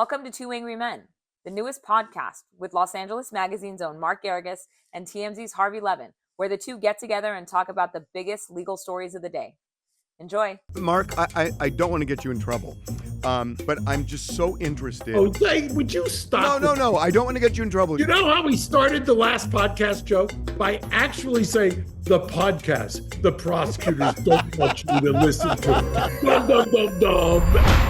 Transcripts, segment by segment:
Welcome to Two Angry Men, the newest podcast with Los Angeles Magazine's own Mark Geragos and TMZ's Harvey Levin, where the two get together and talk about the biggest legal stories of the day. Enjoy. Mark, I don't want to get you in trouble, but I'm just so interested. Oh, would you stop? No, I don't want to get you in trouble. You know how we started the last podcast, Joe? By actually saying, the podcast, the prosecutors don't want you to listen to. Dum, dum, dum, dum.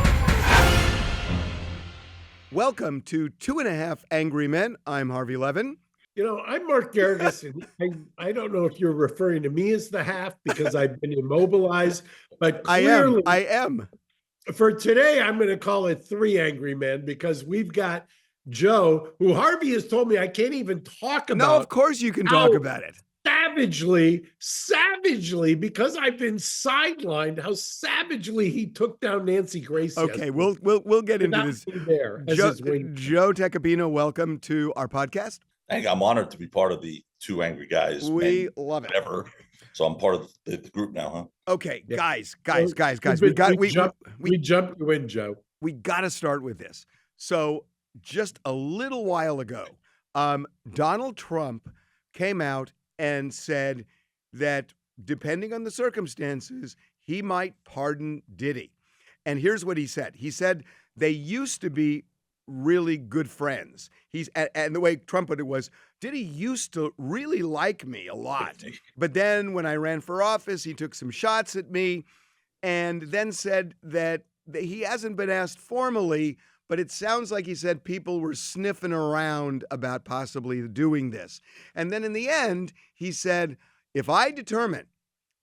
Welcome to 2.5 Angry Men. I'm Harvey Levin. You know, I'm Mark Geragos, and I don't know if you're referring to me as the half because I've been immobilized, but clearly, I am. For today, I'm going to call it 3 Angry Men because we've got Joe, who Harvey has told me I can't even talk about. No, of course you can talk about it. Savagely, because I've been sidelined, how savagely he took down Nancy Grace. Okay, we'll get into this. Joe Tacopina, welcome to our podcast. Hey, I'm honored to be part of the Two Angry Guys. We love it. Ever. So I'm part of the group now, huh? Okay, yeah. guys. We jumped you in, Joe. We got to start with this. So just a little while ago, Donald Trump came out and said that depending on the circumstances, he might pardon Diddy. And here's what he said. He said they used to be really good friends. And the way Trump put it was, Diddy used to really like me a lot. But then when I ran for office, he took some shots at me and then said that he hasn't been asked formally, but it sounds like he said people were sniffing around about possibly doing this. And then in the end, he said, if I determine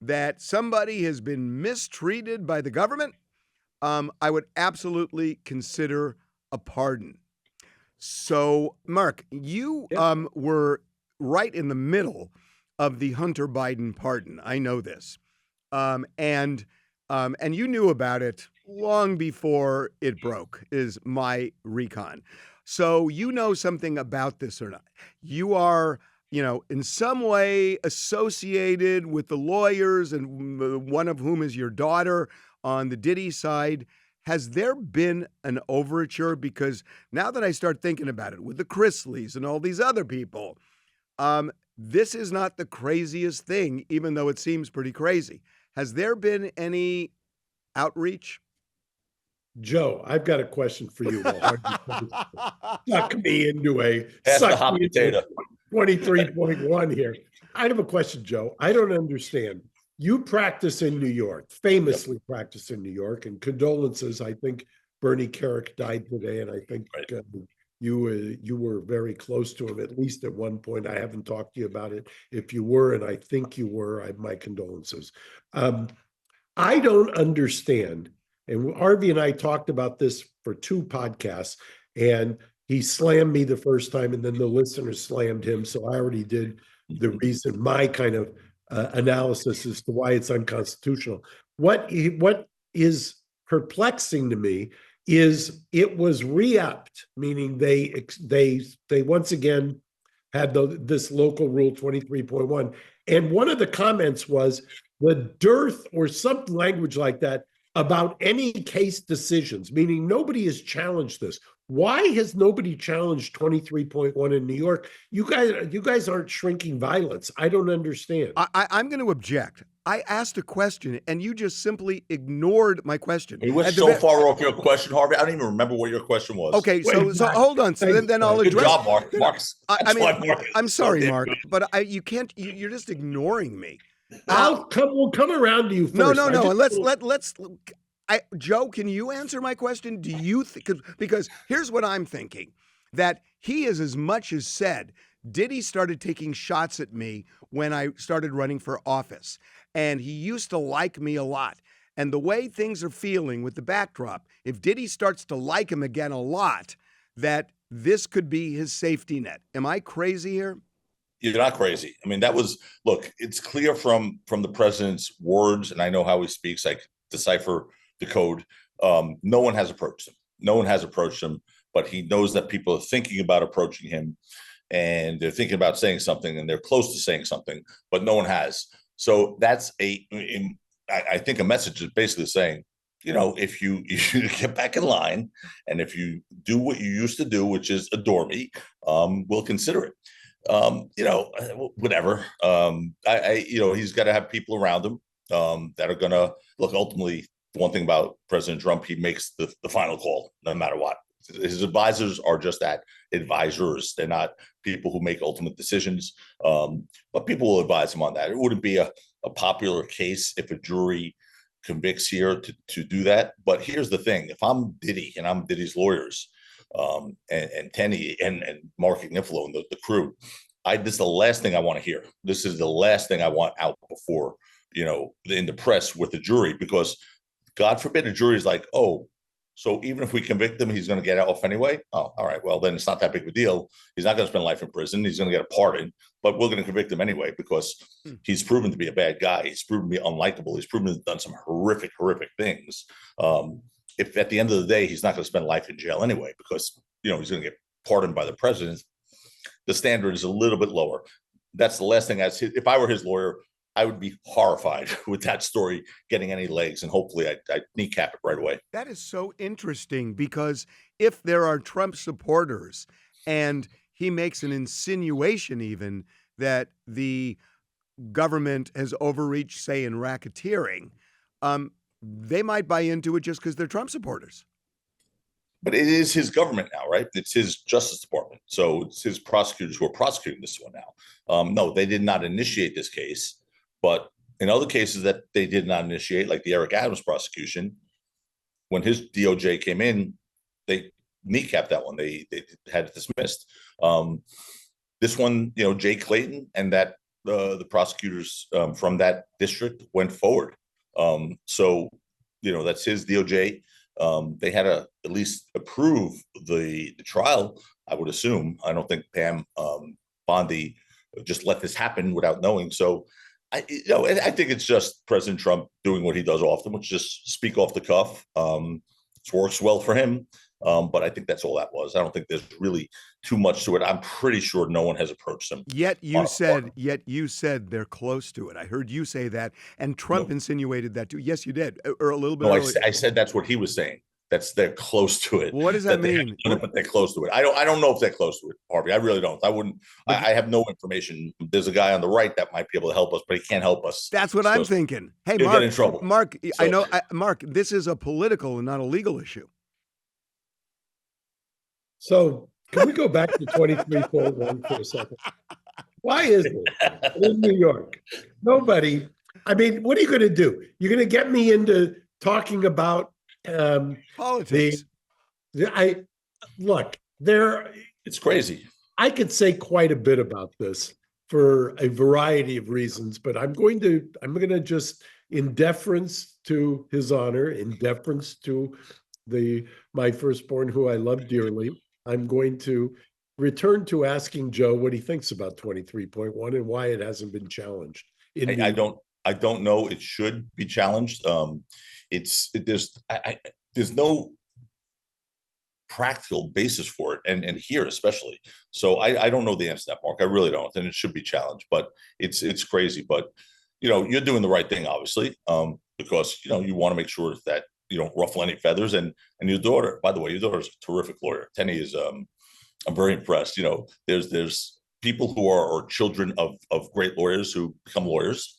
that somebody has been mistreated by the government, I would absolutely consider a pardon. So, Mark, you were right in the middle of the Hunter Biden pardon. I know this. And you knew about it long before it broke, is my recon. So you know something about this or not. You are, in some way associated with the lawyers, and one of whom is your daughter on the Diddy side. Has there been an overture? Because now that I start thinking about it, with the Chrisleys and all these other people, this is not the craziest thing, even though it seems pretty crazy. Has there been any outreach? Joe, I've got a question for you. Suck me into a 23.1 here. I have a question, Joe. I don't understand. You practice in New York, famously practice in New York, and condolences. I think Bernie Kerik died today, and I think you were very close to him, at least at one point. I haven't talked to you about it. If you were, and I think you were, my condolences. I don't understand, and Harvey and I talked about this for 2 podcasts, and he slammed me the first time, and then the listeners slammed him, so I already did the reason, my kind of analysis as to why it's unconstitutional. What is perplexing to me is it was re-upped, meaning they once again had this local rule 23.1, and one of the comments was the dearth or some language like that about any case decisions, meaning nobody has challenged this. Why has nobody challenged 23.1 in New York? You guys aren't shrinking violence. I don't understand. I'm going to object. I asked a question, and you just simply ignored my question. You went so far off your question, Harvey. I don't even remember what your question was. Okay, so hold on. So then I'll address. Good job, Mark. I'm sorry, Mark, but you can't. You're just ignoring me. We'll come around to you first. No. Let's. Joe, can you answer my question? Do you think, because here's what I'm thinking, that he has as much as said, Diddy started taking shots at me when I started running for office, and he used to like me a lot. And the way things are feeling with the backdrop, if Diddy starts to like him again a lot, that this could be his safety net. Am I crazy here? You're not crazy. I mean, look, it's clear from the president's words, and I know how he speaks, I decipher the code. No one has approached him. But he knows that people are thinking about approaching him, and they're thinking about saying something, and they're close to saying something, but no one has. So that's I think a message is basically saying, if you get back in line and if you do what you used to do, which is adore me, we'll consider it. Whatever. He's got to have people around him that are going to look. Ultimately, the one thing about President Trump, he makes the final call no matter what. His advisors are just that, advisors. They're not people who make ultimate decisions, but people will advise him on that. It wouldn't be a popular case if a jury convicts here to do that. But here's the thing: if I'm Diddy and I'm Diddy's lawyers, and Tenny and Mark Ignifilo and the crew, this is the last thing I want to hear. This is the last thing I want out before, in the press with the jury, because God forbid a jury is like, oh, so even if we convict him, he's going to get off anyway. Oh, all right. Well, then it's not that big of a deal. He's not going to spend life in prison. He's going to get a pardon, but we're going to convict him anyway because he's proven to be a bad guy. He's proven to be unlikable. He's proven to have done some horrific things. If at the end of the day, he's not going to spend life in jail anyway, because, he's going to get pardoned by the president, the standard is a little bit lower. That's the last thing if I were his lawyer, I would be horrified with that story getting any legs, and hopefully I'd kneecap it right away. That is so interesting, because if there are Trump supporters and he makes an insinuation even that the government has overreached, say, in racketeering, they might buy into it just because they're Trump supporters. But it is his government now, right? It's his Justice Department. So it's his prosecutors who are prosecuting this one now. No, they did not initiate this case. But in other cases that they did not initiate, like the Eric Adams prosecution, when his DOJ came in, they kneecapped that one. They had it dismissed. This one, Jay Clayton and that the prosecutors from that district went forward. So that's his DOJ. They had to at least approve the trial, I would assume. I don't think Pam Bondi just let this happen without knowing. So I think it's just President Trump doing what he does often, which is just speak off the cuff. It works well for him. But I think that's all that was. I don't think there's really too much to it. I'm pretty sure no one has approached him. Yet you said they're close to it. I heard you say that, and Trump insinuated that too. Yes, you did, or a little bit. No, I said that's what he was saying. They're close to it. Well, what does that mean? But they're close to it. I don't know if they're close to it, Harvey. I really don't. I wouldn't. I have no information. There's a guy on the right that might be able to help us, but he can't help us. That's what I'm thinking. Hey, Mark, get in trouble. Mark, Mark, this is a political and not a legal issue. So can we go back to 23.1 for a second? Why is it in New York? Nobody. I mean, what are you going to do? You're going to get me into talking about politics. It's crazy. I could say quite a bit about this for a variety of reasons, but I'm going to just, in deference to his honor, in deference to my firstborn, who I love dearly, I'm going to return to asking Joe what he thinks about 23.1 and why it hasn't been challenged. I don't know. It should be challenged. There's no practical basis for it, and here especially. So I don't know the answer to that, Mark. I really don't, and it should be challenged. But it's crazy. But you're doing the right thing, obviously, because you want to make sure that you don't ruffle any feathers. And your daughter, by the way, your daughter's a terrific lawyer. Tenny is. I'm very impressed. There's people who are children of great lawyers who become lawyers,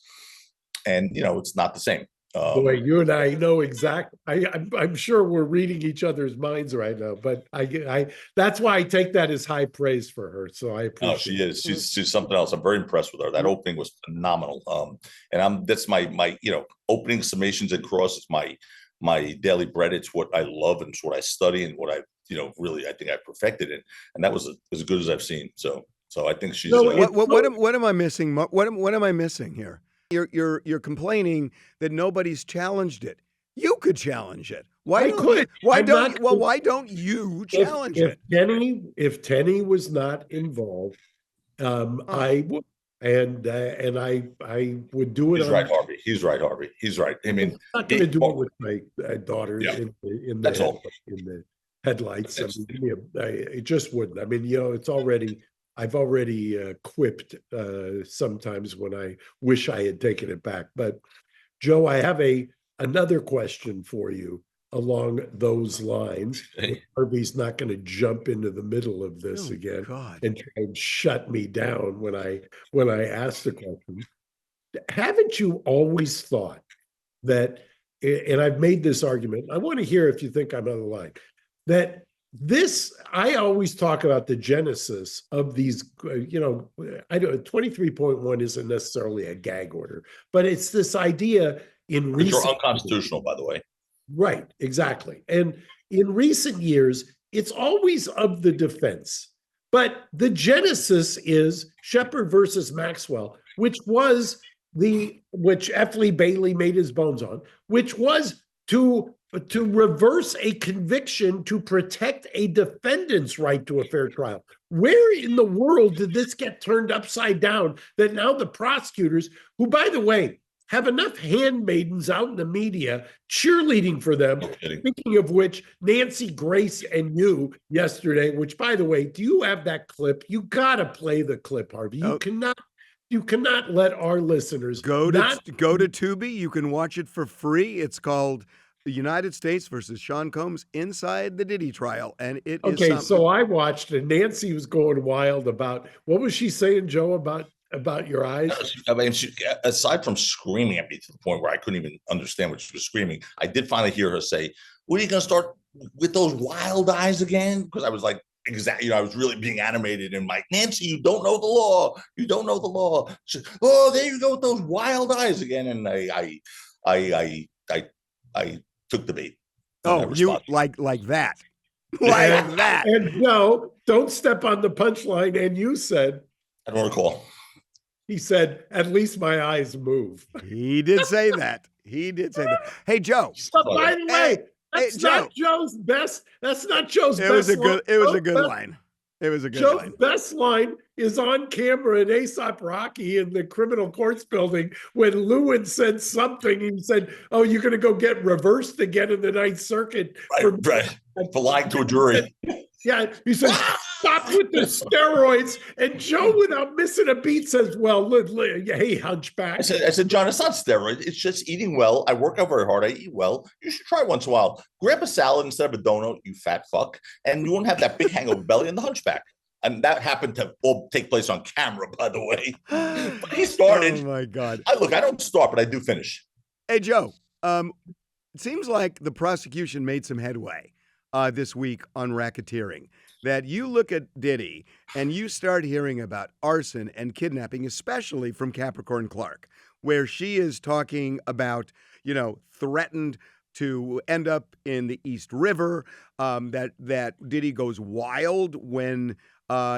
and it's not the same. Boy, you and I know exactly. I'm sure we're reading each other's minds right now, but I that's why I take that as high praise for her. So I appreciate. Oh, she is. She's something else. I'm very impressed with her. That opening was phenomenal. And that's my opening summations and crosses my daily bread. It's what I love, and it's what I study, and what I really I think I perfected it. And that was as good as I've seen. So I think she's. What am I missing? What am I missing here? You're complaining that nobody's challenged it. You could challenge it. Why don't you challenge it? If Tenny was not involved, I would, and I would do it. He's right, Harvey. He's right, Harvey. He's right. I mean, I'm not going to do it with my daughter in the headlights. I mean, it just wouldn't. I mean, I've already quipped sometimes when I wish I had taken it back. But Joe, I have a another question for you along those lines. Hey. Harvey's not going to jump into the middle of this Oh, again God. and try and shut me down when I ask the question. Haven't you always thought that, and I've made this argument, I want to hear if you think I'm on the line, that I always talk about the genesis of these, I don't, 23.1 isn't necessarily a gag order, but it's this idea in Which are recent unconstitutional, by the way. Right, exactly. And in recent years, it's always of the defense. But the genesis is Shepard versus Maxwell, which F. Lee Bailey made his bones on, which was to reverse a conviction to protect a defendant's right to a fair trial. Where in the world did this get turned upside down that now the prosecutors, who, by the way, have enough handmaidens out in the media cheerleading for them. No kidding. Speaking of which, Nancy Grace and you yesterday, which, by the way, do you have that clip? You got to play the clip, Harvey. You cannot let our listeners Go to Tubi. You can watch it for free. It's called The United States versus Sean Combs Inside the Diddy Trial. And it is okay. So I watched, and Nancy was going wild about, what was she saying, Joe, about your eyes? I mean, aside from screaming at me to the point where I couldn't even understand what she was screaming, I did finally hear her say, "What are you going to start with those wild eyes again?" Because I was like, exactly, I was really being animated and like, Nancy, you don't know the law. You don't know the law. She, oh, there you go with those wild eyes again. And I took the bait. Oh, you like that. Like that. And no, don't step on the punchline. And you said, I don't recall. He said, at least my eyes move. He did say that. He did say that. Hey, Joe. But by the way, that's not Joe's best. That's not Joe's best. It was a good line. It was a good line. Joe's best line is on camera in Aesop Rocky in the criminal courts building when Lewin said something. He said, "Oh, you're going to go get reversed again in the Ninth Circuit for lying to a jury." Yeah, he said, "Stop with the steroids." And Joe, without missing a beat, says, "Well, hey, hunchback." I said, John, it's not steroids. It's just eating well. I work out very hard. I eat well. You should try once in a while. Grab a salad instead of a donut, you fat fuck, and you won't have that big hangover belly and the hunchback. And that happened to all take place on camera, by the way. But he started. Oh my God! I don't start, but I do finish. Hey, Joe. It seems like the prosecution made some headway this week on racketeering. That you look at Diddy and you start hearing about arson and kidnapping, especially from Capricorn Clark, where she is talking about, threatened to end up in the East River, that Diddy goes wild when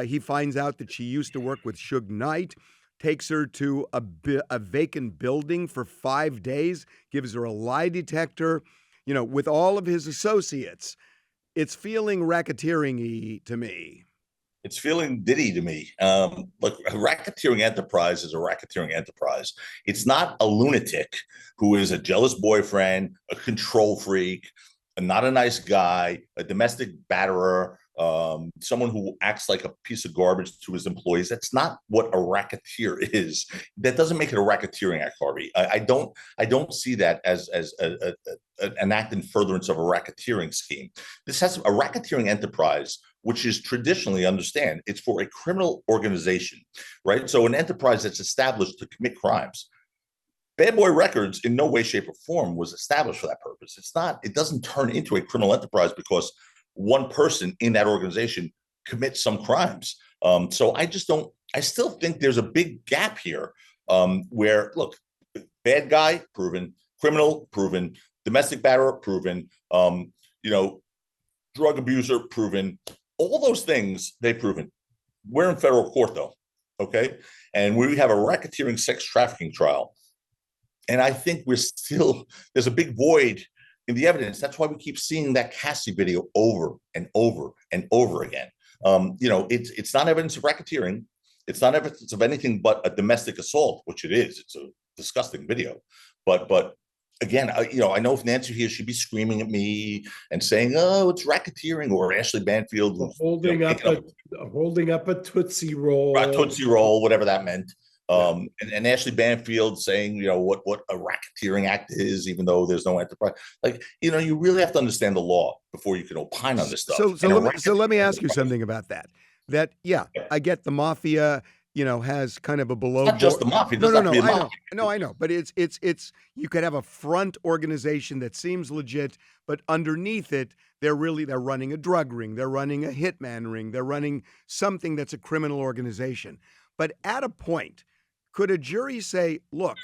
he finds out that she used to work with Suge Knight, takes her to a vacant building for 5 days, gives her a lie detector, with all of his associates. It's feeling racketeering-y to me. It's feeling Diddy to me. Look, a racketeering enterprise is a racketeering enterprise. It's not a lunatic who is a jealous boyfriend, a control freak, not a nice guy, a domestic batterer, someone who acts like a piece of garbage to his employees. That's not what a racketeer is. That doesn't make it a racketeering act, Harvey. I don't see that as an act in furtherance of a racketeering scheme. This has a racketeering enterprise, which is traditionally, understand, it's for a criminal organization, right? So an enterprise that's established to commit crimes. Bad Boy Records in no way, shape, or form was established for that purpose. It doesn't turn into a criminal enterprise because one person in that organization commits some crimes. So I still think there's a big gap here where, look, bad guy, proven, criminal, proven, domestic batterer, proven, drug abuser, proven, all those things they've proven. We're in federal court though, okay? And we have a racketeering sex trafficking trial. And I think there's a big void in the evidence. That's why we keep seeing that Cassie video over and over and over again. It's not evidence of racketeering. It's not evidence of anything but a domestic assault, which it is. It's a disgusting video. But again, I know if Nancy here, she'd be screaming at me and saying, "Oh, it's racketeering," or Ashley Banfield holding up a Tootsie Roll. Tootsie Roll, whatever that meant. And Ashley Banfield saying, what a racketeering act is, even though there's no enterprise. Like, you really have to understand the law before you can opine on this stuff. So let me ask you something about that. I get the mafia, has kind of a below. It's not just the mafia. No, I know. But it's you could have a front organization that seems legit, but underneath it, they're running a drug ring, they're running a hitman ring, they're running something that's a criminal organization. But at a point, could a jury say, look,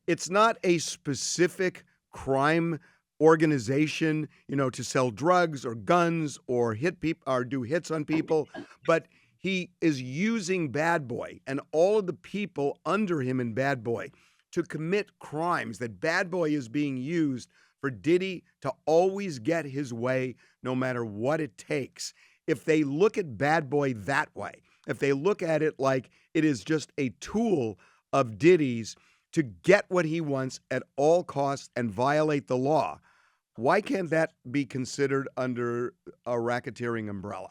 it's not a specific crime organization, to sell drugs or guns or hit people or do hits on people, but he is using Bad Boy and all of the people under him in Bad Boy to commit crimes, that Bad Boy is being used for Diddy to always get his way no matter what it takes. If they look at Bad Boy that way, if they look at it like it is just a tool of Diddy's to get what he wants at all costs and violate the law, why can't that be considered under a racketeering umbrella?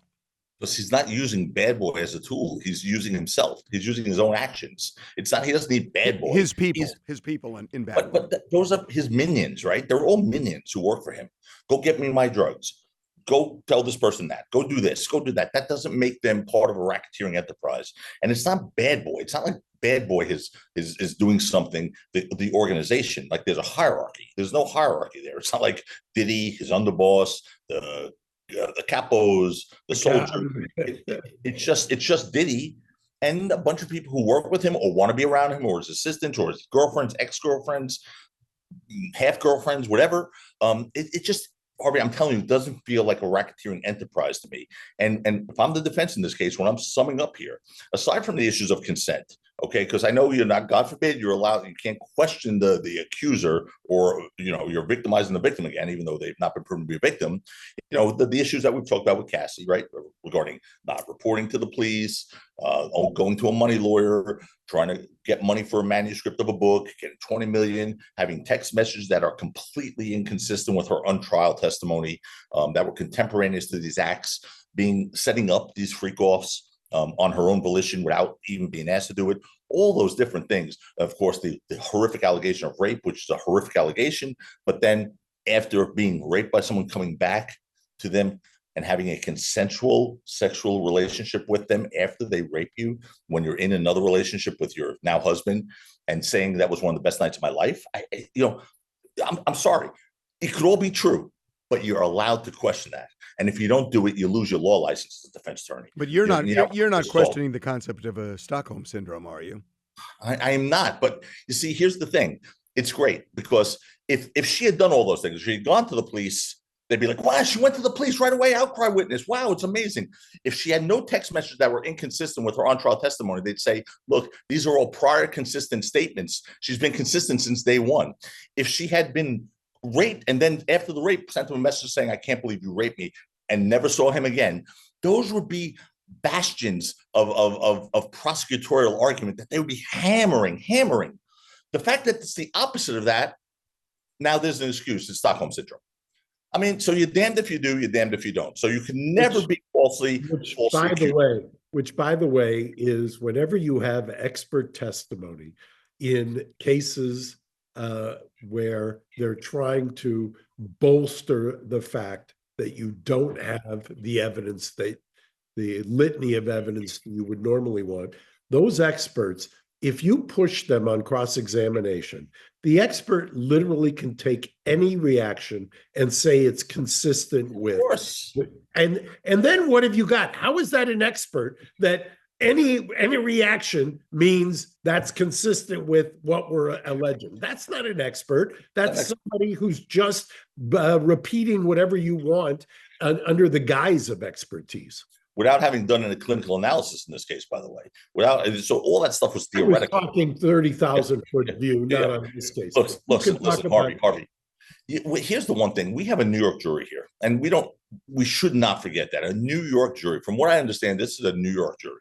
Because he's not using Bad Boy as a tool. He's using himself. He's using his own actions. It's not. He doesn't need Bad Boy. His people in Bad Boy. But those are his minions, right? They're all minions who work for him. Go get me my drugs. Go tell this person that. Go do this. Go do that. That doesn't make them part of a racketeering enterprise. And it's not Bad Boy. It's not like Bad Boy is doing something. The organization, like there's a hierarchy. There's no hierarchy there. It's not like Diddy, his underboss, the capos, the soldier. It's just Diddy and a bunch of people who work with him or want to be around him, or his assistants, or his girlfriends, ex-girlfriends, half girlfriends, whatever. It just, Harvey, I'm telling you, it doesn't feel like a racketeering enterprise to me. And if I'm the defense in this case, when I'm summing up here, aside from the issues of consent, okay, because I know you're not, God forbid, you can't question the accuser, or you're victimizing the victim again, even though they've not been proven to be a victim. The issues that we've talked about with Cassie, right, regarding not reporting to the police, going to a money lawyer, trying to get money for a manuscript of a book, getting 20 million, having text messages that are completely inconsistent with her untrial testimony, that were contemporaneous to these acts, setting up these freak-offs on her own volition without even being asked to do it. All those different things. Of course, the horrific allegation of rape, which is a horrific allegation, but then after being raped by someone, coming back to them and having a consensual sexual relationship with them after they rape you, when you're in another relationship with your now husband, and saying that was one of the best nights of my life. I'm sorry. It could all be true, but you're allowed to question that. And if you don't do it, you lose your law license as a defense attorney. But you're not questioning the concept of a Stockholm syndrome, are you? I am not. But you see, here's the thing. It's great because if she had done all those things, if she had gone to the police, they'd be like, wow, she went to the police right away, outcry witness. Wow, it's amazing. If she had no text messages that were inconsistent with her on-trial testimony, they'd say, look, these are all prior consistent statements. She's been consistent since day one. If she had been raped and then after the rape sent him a message saying, I can't believe you raped me, and never saw him again, those would be bastions of prosecutorial argument that they would be hammering. The fact that it's the opposite of that, now there's an excuse. It's Stockholm syndrome. I mean, so you're damned if you do, you're damned if you don't. So you can never be falsely accused. Which, by the way, is whenever you have expert testimony in cases where they're trying to bolster the fact that you don't have the evidence, that the litany of evidence you would normally want, those experts, if you push them on cross-examination, the expert literally can take any reaction and say it's consistent with. Of course. And then what have you got? How is that an expert that any reaction means that's consistent with what we're alleging? That's not an expert. That's somebody who's just repeating whatever you want under the guise of expertise. Without having done any clinical analysis in this case, by the way. So all that stuff was theoretical. We're talking 30,000 foot view, not on this case. Listen, Harvey. Here's the one thing. We have a New York jury here, and we should not forget that. A New York jury, from what I understand, this is a New York jury.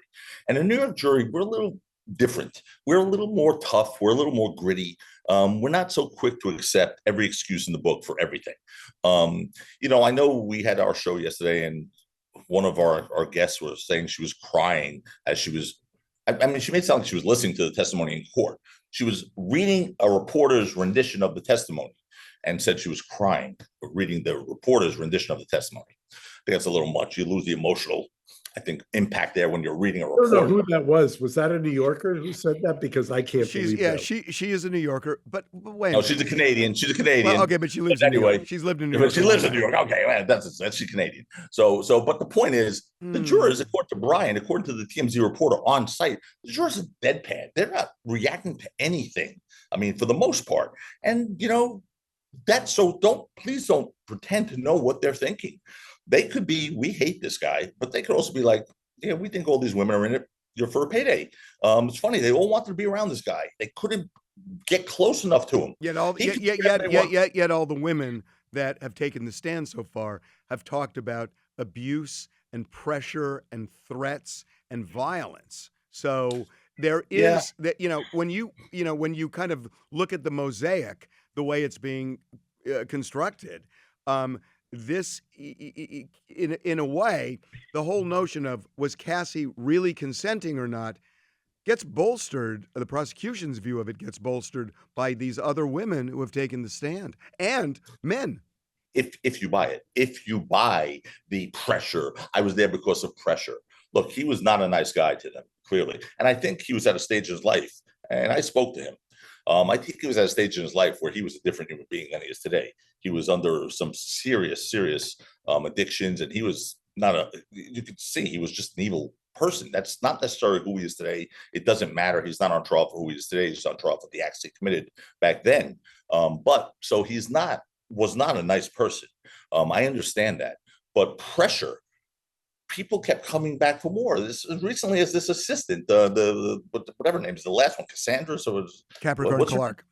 And a New York jury, we're a little different. We're a little more tough. We're a little more gritty. We're not so quick to accept every excuse in the book for everything. I know we had our show yesterday, and one of our guests was saying she was crying as she was I mean, she made it sound like she was listening to the testimony in court. She was reading a reporter's rendition of the testimony and said she was crying reading the reporter's rendition of the testimony. I think that's a little much. You lose the emotional, I think, impact there when you're reading a report. I don't know who that was. Was that a New Yorker who said that? Because I can't believe that. She is a New Yorker, but wait. No, she's a Canadian. She's a Canadian. Well, okay, but she lives in New York. She's lived in New York. She lives in New York. Okay, well, that's she's Canadian. So, but the point is, the jurors, according to Brian, according to the TMZ reporter on site, the jurors are deadpan. They're not reacting to anything. I mean, for the most part, and please don't pretend to know what they're thinking. They could be, we hate this guy, but they could also be like, yeah, we think all these women are in it for a payday. It's funny, they all wanted to be around this guy. They couldn't get close enough to him. Yet all the women that have taken the stand so far have talked about abuse and pressure and threats and violence. So there is that, when you kind of look at the mosaic, the way it's being constructed, this, in a way, the whole notion of was Cassie really consenting or not gets bolstered. The prosecution's view of it gets bolstered by these other women who have taken the stand and men. If you buy it, if you buy the pressure, I was there because of pressure. Look, he was not a nice guy to them, clearly. And I think he was at a stage in his life, and I spoke to him. I think he was at a stage in his life where he was a different human being than he is today. He was under some serious addictions, and he was you could see he was just an evil person. That's not necessarily who he is today. It doesn't matter. He's not on trial for who he is today. He's on trial for the acts he committed back then. But so was not a nice person. I understand that. But pressure, people kept coming back for more. This as recently as this assistant, the whatever name is the last one, Cassandra. So it was Capricorn Clark.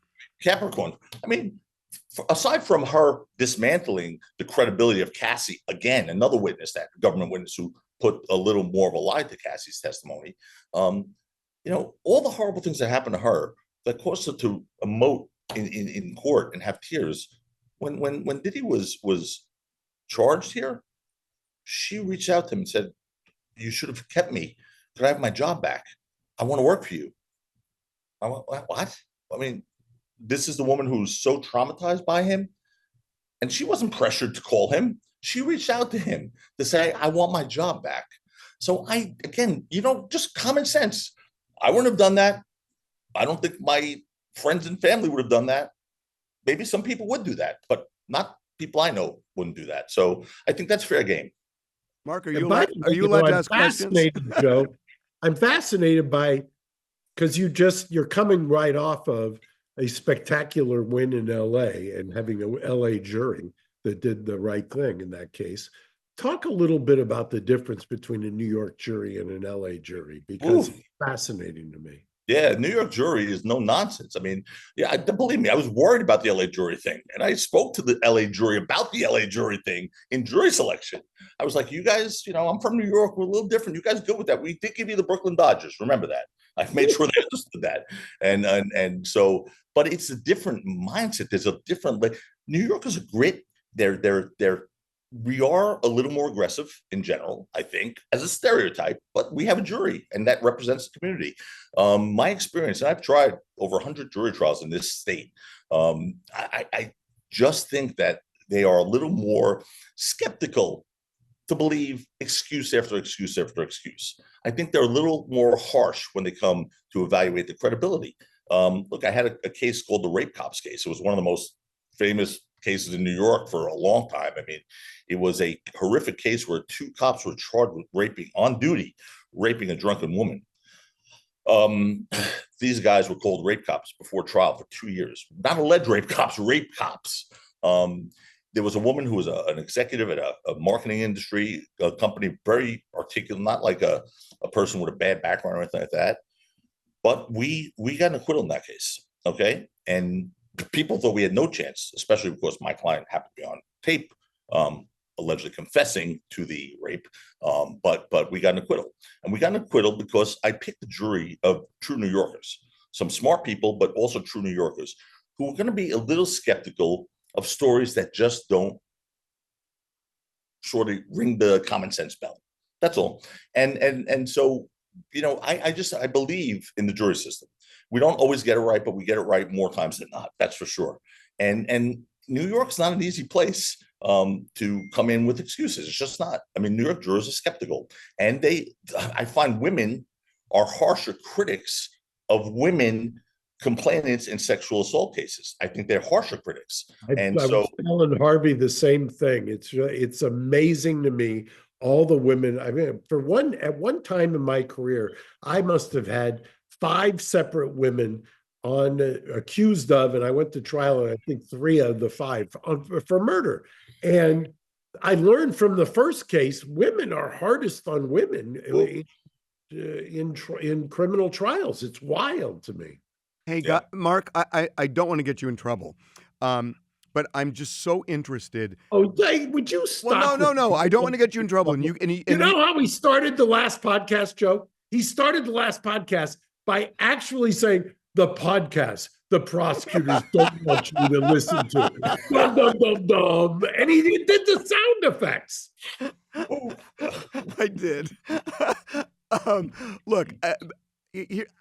Capricorn. I mean, aside from her dismantling the credibility of Cassie, again, another witness, that government witness who put a little more of a lie to Cassie's testimony, all the horrible things that happened to her that caused her to emote in court and have tears. When Diddy was charged here, she reached out to him and said, "You should have kept me. Could I have my job back? I want to work for you." I went, "What?" I mean, this is the woman who's so traumatized by him, and she wasn't pressured to call him. She reached out to him to say, "I want my job back." So just common sense. I wouldn't have done that. I don't think my friends and family would have done that. Maybe some people would do that, but not people I know wouldn't do that. So I think that's fair game. Mark, are you allowed to ask questions? Joe, I'm fascinated by, because you're coming right off of a spectacular win in LA and having a LA jury that did the right thing in that case. Talk a little bit about the difference between a New York jury and an LA jury, because it's fascinating to me. Yeah, New York jury is no nonsense. I mean, believe me, I was worried about the LA jury thing. And I spoke to the LA jury about the LA jury thing in jury selection. I was like, you guys, I'm from New York. We're a little different. You guys good with that? We did give you the Brooklyn Dodgers. Remember that. I've made sure they understood that. And so, but it's a different mindset. There's a different, New Yorkers are grit. We are a little more aggressive in general, I think, as a stereotype, but we have a jury and that represents the community. My experience, and I've tried over 100 jury trials in this state, I just think that they are a little more skeptical to believe excuse after excuse after excuse. I think they're a little more harsh when they come to evaluate the credibility. Look, I had a case called the Rape Cops case. It was one of the most famous cases in New York for a long time. I mean, it was a horrific case where 2 cops were charged with raping on duty, raping a drunken woman. These guys were called rape cops before trial for 2 years. Not alleged rape cops, rape cops. There was a woman who was an executive at a marketing industry, a company, very articulate, not like a person with a bad background or anything like that. But we got an acquittal in that case, okay? And people thought we had no chance, especially because my client happened to be on tape, allegedly confessing to the rape. But we got an acquittal. And we got an acquittal because I picked a jury of true New Yorkers, some smart people, but also true New Yorkers who are going to be a little skeptical of stories that just don't sort of ring the common sense bell. That's all. And so I believe in the jury system. We don't always get it right, but we get it right more times than not. That's for sure. And New York's not an easy place to come in with excuses. It's just not. I mean, New York jurors are skeptical, and I find women are harsher critics of women complainants in sexual assault cases. I think they're harsher critics. I was telling Harvey the same thing. It's amazing to me, all the women. I mean, at one time in my career, I must have had 5 separate women accused of, and I went to trial, and I think 3 of the 5 for murder. And I learned from the first case, women are hardest on women in criminal trials. It's wild to me. Hey, Mark, I don't want to get you in trouble, but I'm just so interested. Oh, would you stop? Well, no. I don't want to get you in trouble. And you know how he started the last podcast, Joe? He started the last podcast by actually saying, the podcast the prosecutors don't want you to listen to. Dum, dum, dum, dum. And he did the sound effects. I did. Look,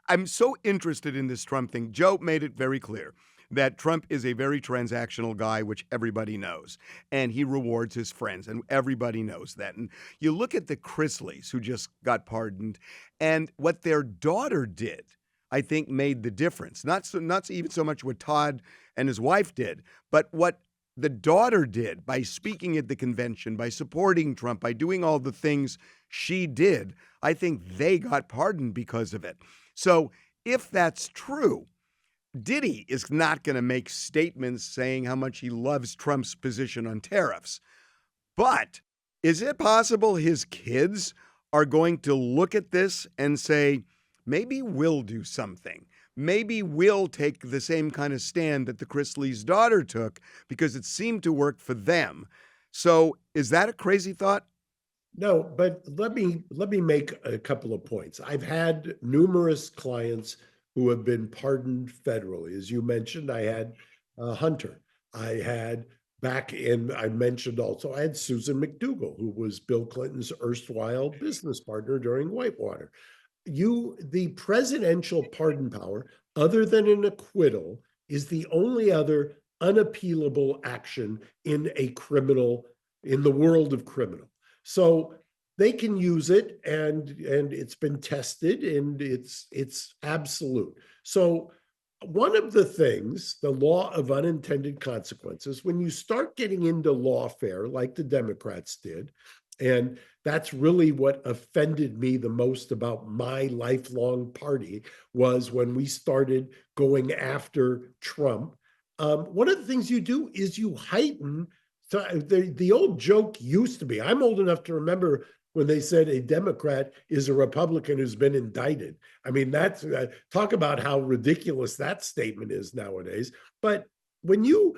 I'm so interested in this Trump thing. Joe made it very clear that Trump is a very transactional guy, which everybody knows, and he rewards his friends, and everybody knows that. And you look at the Chrisleys, who just got pardoned, and what their daughter did, I think, made the difference. Not even so much what Todd and his wife did, but what the daughter did by speaking at the convention, by supporting Trump, by doing all the things she did. I think they got pardoned because of it. So if that's true, Diddy is not going to make statements saying how much he loves Trump's position on tariffs. But is it possible his kids are going to look at this and say, maybe we'll do something? Maybe we'll take the same kind of stand that the Chrisley's daughter took because it seemed to work for them. So is that a crazy thought? No, but let me make a couple of points. I've had numerous clients who have been pardoned federally. As you mentioned, I had Hunter. I had I mentioned also, I had Susan McDougal, who was Bill Clinton's erstwhile business partner during Whitewater. The presidential pardon power, other than an acquittal, is the only other unappealable action in the world of criminal. So they can use it, and it's been tested, and it's absolute. So one of the things, the law of unintended consequences, when you start getting into lawfare, like the Democrats did, and that's really what offended me the most about my lifelong party, was when we started going after Trump. One of the things you do is you heighten. So the old joke used to be, I'm old enough to remember when they said a Democrat is a Republican who's been indicted. I mean, that's talk about how ridiculous that statement is nowadays. But when you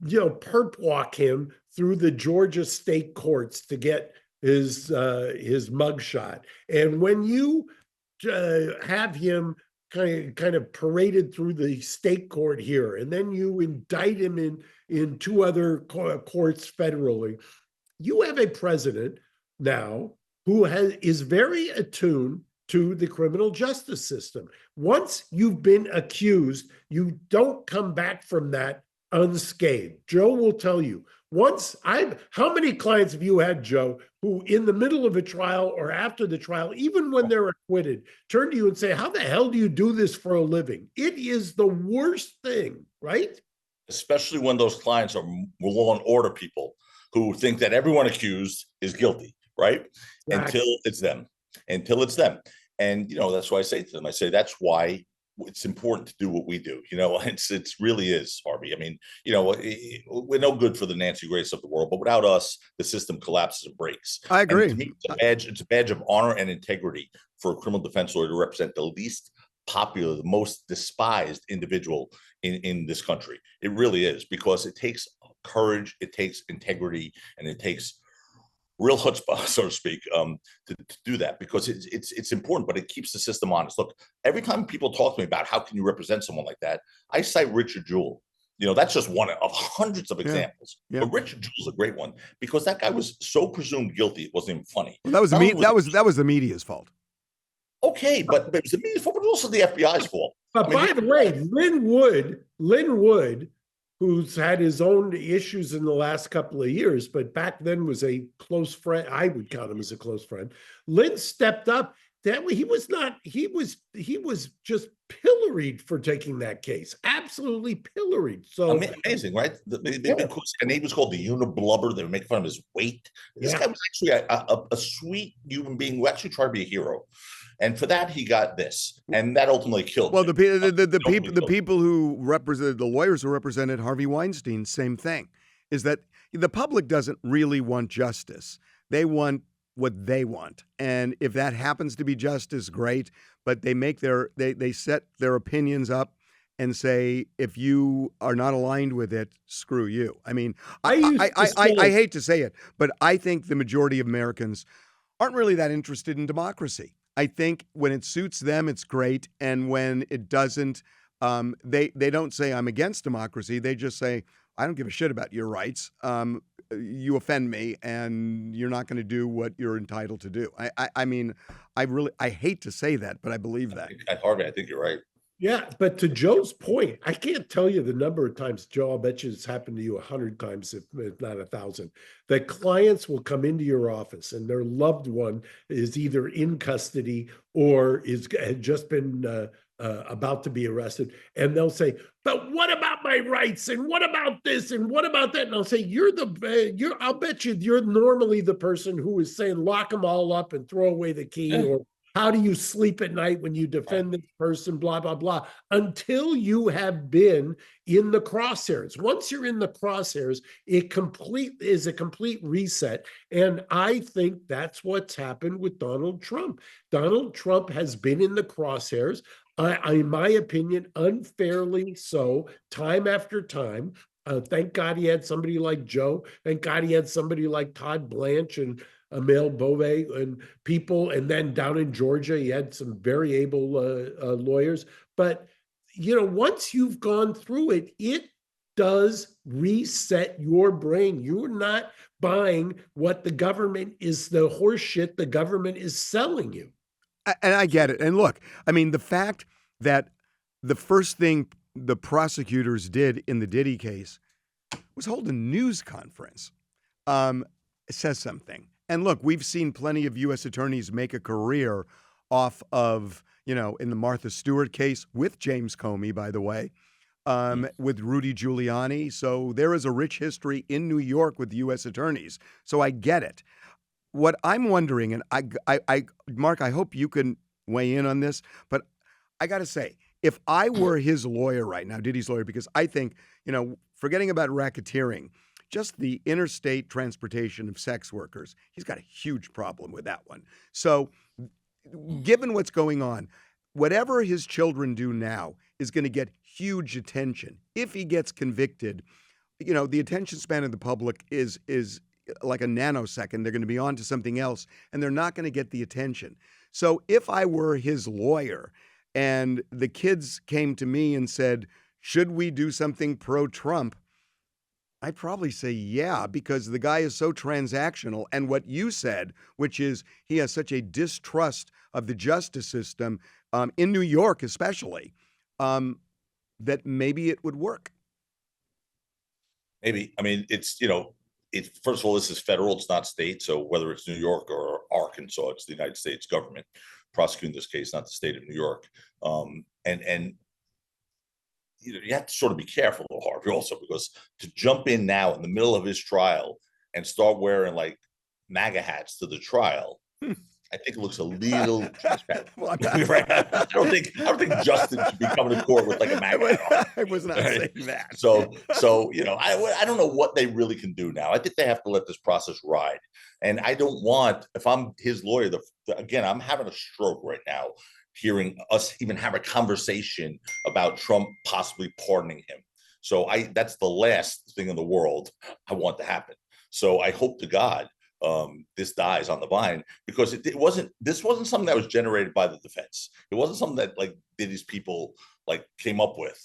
perp walk him through the Georgia state courts to get his mugshot, and when you have him kind of paraded through the state court here, and then you indict him in 2 other courts federally, you have a president now who is very attuned to the criminal justice system. Once you've been accused, you don't come back from that unscathed. Joe will tell you, how many clients have you had, Joe, who in the middle of a trial or after the trial, even when they're acquitted, turn to you and say, how the hell do you do this for a living? It is the worst thing, right? Especially when those clients are law and order people who think that everyone accused is guilty, right? Exactly. Until it's them. And, that's why I say to them, I say, that's why it's important to do what we do. It really is, Harvey. I mean, we're no good for the Nancy Grace of the world, but without us, the system collapses and breaks. I agree. And to me, it's a badge of honor and integrity for a criminal defense lawyer to represent the least popular, the most despised individual in this country. It really is, because it takes courage, it takes integrity, and it takes real chutzpah, so to speak, to do that, because it's important, but it keeps the system honest. Look, every time people talk to me about how can you represent someone like that, I cite Richard Jewell. That's just one of hundreds of examples. Yeah. But Richard Jewell's a great one, because that guy was so presumed guilty, it wasn't even funny. Well, that was the media's fault. Okay, but it was the media's fault, but also the FBI's fault. But I mean, by the way, Lynn Wood, who's had his own issues in the last couple of years, but back then was a close friend. I would count him as a close friend. Lynn stepped up. That he was not. He was just pilloried for taking that case. Absolutely pilloried. So amazing, right? And he was called the Uniblubber. They were making fun of his weight. This guy was actually a sweet human being who actually tried to be a hero. And for that, he got this, and that ultimately killed. Well, the people who represented, the lawyers who represented Harvey Weinstein, same thing, is that the public doesn't really want justice. They want what they want, and if that happens to be justice, great. But they make they set their opinions up and say, if you are not aligned with it, screw you. I mean, I hate to say it, but I think the majority of Americans aren't really that interested in democracy. I think when it suits them, it's great. And when it doesn't, they don't say, I'm against democracy. They just say, I don't give a shit about your rights. You offend me, and you're not going to do what you're entitled to do. I mean, I hate to say that, but I believe that. Harvey, I think you're right. Yeah, but to Joe's point, I can't tell you the number of times, Joe, I'll bet you it's happened to you 100 times, if not 1,000, that clients will come into your office and their loved one is either in custody or had just been about to be arrested. And they'll say, but what about my rights? And what about this? And what about that? And I'll say, I'll bet you're normally the person who is saying, lock them all up and throw away the key, or how do you sleep at night when you defend this person, blah, blah, blah, until you have been in the crosshairs. Once you're in the crosshairs, it is a complete reset. And I think that's what's happened with Donald Trump. Donald Trump has been in the crosshairs, in my opinion, unfairly so, time after time. Thank God he had somebody like Joe. Thank God he had somebody like Todd Blanche and Emil Bove and people. And then down in Georgia, he had some very able lawyers. But, once you've gone through it, it does reset your brain. You're not buying what the government is, the horse shit the government is selling you. And I get it. And look, I mean, the fact that the first thing the prosecutors did in the Diddy case was hold a news conference says something. And look, we've seen plenty of U.S. attorneys make a career off of, in the Martha Stewart case with James Comey, by the way, with Rudy Giuliani. So there is a rich history in New York with U.S. attorneys. So I get it. What I'm wondering, and I Mark, I hope you can weigh in on this, but I got to say, if I were his lawyer right now, Diddy's lawyer, because I think, forgetting about racketeering, just the interstate transportation of sex workers, he's got a huge problem with that one. So given what's going on, whatever his children do now is going to get huge attention. If he gets convicted, the attention span of the public is like a nanosecond. They're going to be on to something else, and they're not going to get the attention. So if I were his lawyer and the kids came to me and said, should we do something pro-Trump? I'd probably say yeah, because the guy is so transactional. And what you said, which is he has such a distrust of the justice system, in New York especially, that maybe it would work. Maybe. I mean, it's first of all, this is federal, it's not state. So whether it's New York or Arkansas, it's the United States government prosecuting this case, not the state of New York. And you have to sort of be careful, Harvey, also, because to jump in now in the middle of his trial and start wearing like MAGA hats to the trial, I think it looks a little right? I don't think Justin should be coming to court with like a MAGA hat. I was not saying that. So I don't know what they really can do now. I think they have to let this process ride. And I don't want, if I'm his lawyer, again, I'm having a stroke right now, hearing us even have a conversation about Trump possibly pardoning him. So that's the last thing in the world I want to happen. So I hope to God this dies on the vine, because this wasn't something that was generated by the defense. It wasn't something that like Diddy's people like came up with.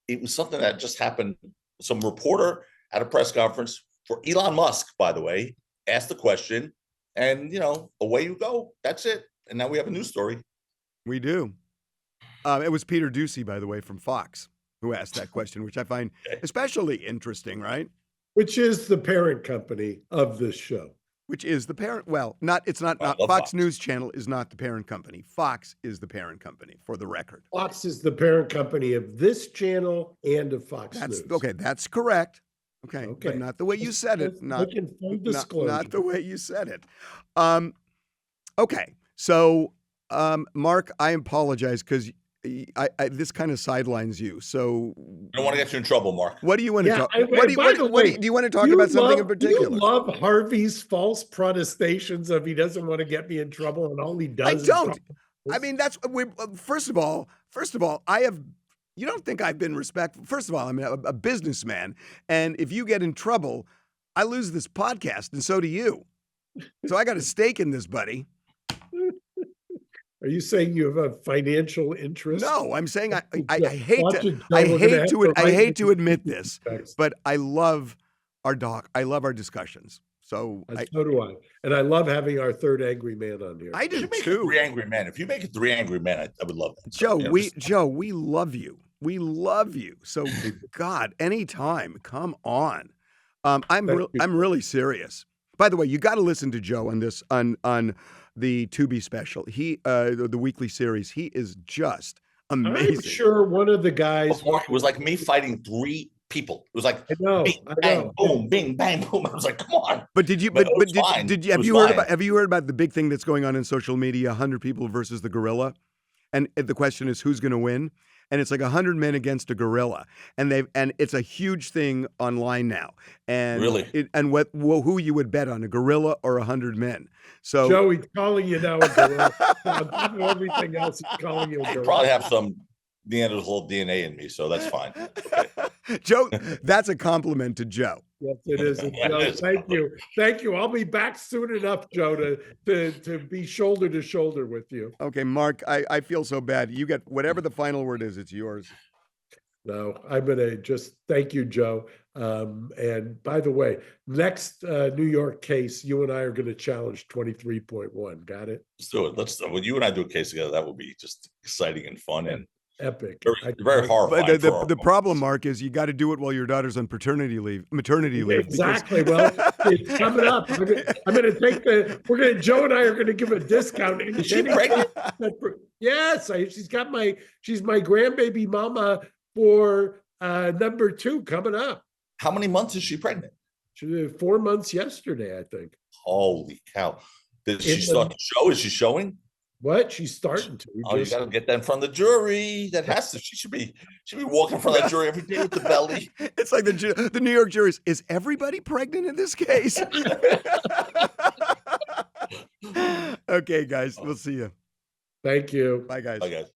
It was something that just happened. Some reporter at a press conference for Elon Musk, by the way, asked the question, and away you go. That's it. And now we have a news story. We do. It was Peter Ducey, by the way, from Fox, who asked that question, which I find especially interesting, right? Which is the parent company of this show. Which is the parent. Well, it's not Fox, Fox News Channel is not the parent company. Fox is the parent company, for the record. Fox is the parent company of this channel and of Fox News. Okay, that's correct. Okay, but not the way you said it. Not the way you said it. Okay, so Mark, I apologize because this kind of sidelines you. So I don't want to get you in trouble, Mark. what do you want to talk? Do you want to talk about something in particular? Do you love Harvey's false protestations of he doesn't want to get me in trouble, and all he does? I don't. I mean, first of all, I have. You don't think I've been respectful? First of all, I'm a businessman, and if you get in trouble, I lose this podcast, and so do you. So I got a stake in this, buddy. Are you saying you have a financial interest? No, I'm saying I hate to admit this, but I love our doc. I love our discussions. So do I. And I love having our third angry man on here. I do make too. 3 angry men. If you make it 3 angry men, I would love that. Joe, we love you. We love you. So God, anytime, come on. I'm really serious. By the way, you got to listen to Joe on this on the Tubi special. The weekly series. He is just amazing. I'm sure one of the guys. It was like me fighting 3 people. It was like bing, bang, boom, bing, bang, boom. I was like, come on. But have you heard about the big thing that's going on in social media? 100 people versus the gorilla, and the question is who's going to win? And it's like 100 men against a gorilla, and it's a huge thing online now. And really, who you would bet on, a gorilla or 100 men? So Joey's calling you now a gorilla. On top of everything else, he's calling you a gorilla. I probably have some Neanderthal DNA in me, so that's fine. Okay. Joe, that's a compliment to Joe. Yes, it is. Joe, thank you. I'll be back soon enough, Joe, to be shoulder to shoulder with you. Okay, Mark, I feel so bad. You get whatever the final word is. It's yours. No, I'm gonna just thank you, Joe. And by the way, next New York case, you and I are going to challenge 23.1. Got it? Let's do it. When you and I do a case together, that will be just exciting and fun and epic. Very horrifying. But the problem, Mark, is you got to do it while your daughter's on maternity leave. Exactly. Well, it's coming up. I'm going to take Joe and I are going to give a discount. Is she pregnant? Yes, she's my grandbaby mama for number 2 coming up. How many months is she pregnant? She did 4 months yesterday, I think. Holy cow. Did she start the show? Is she showing? What? She's starting to. You got to get that in front of the jury. She should be walking in front of that jury every day with the belly. It's like the New York juries. Is everybody pregnant in this case? Okay, guys. We'll see you. Thank you. Bye, guys. Bye, guys.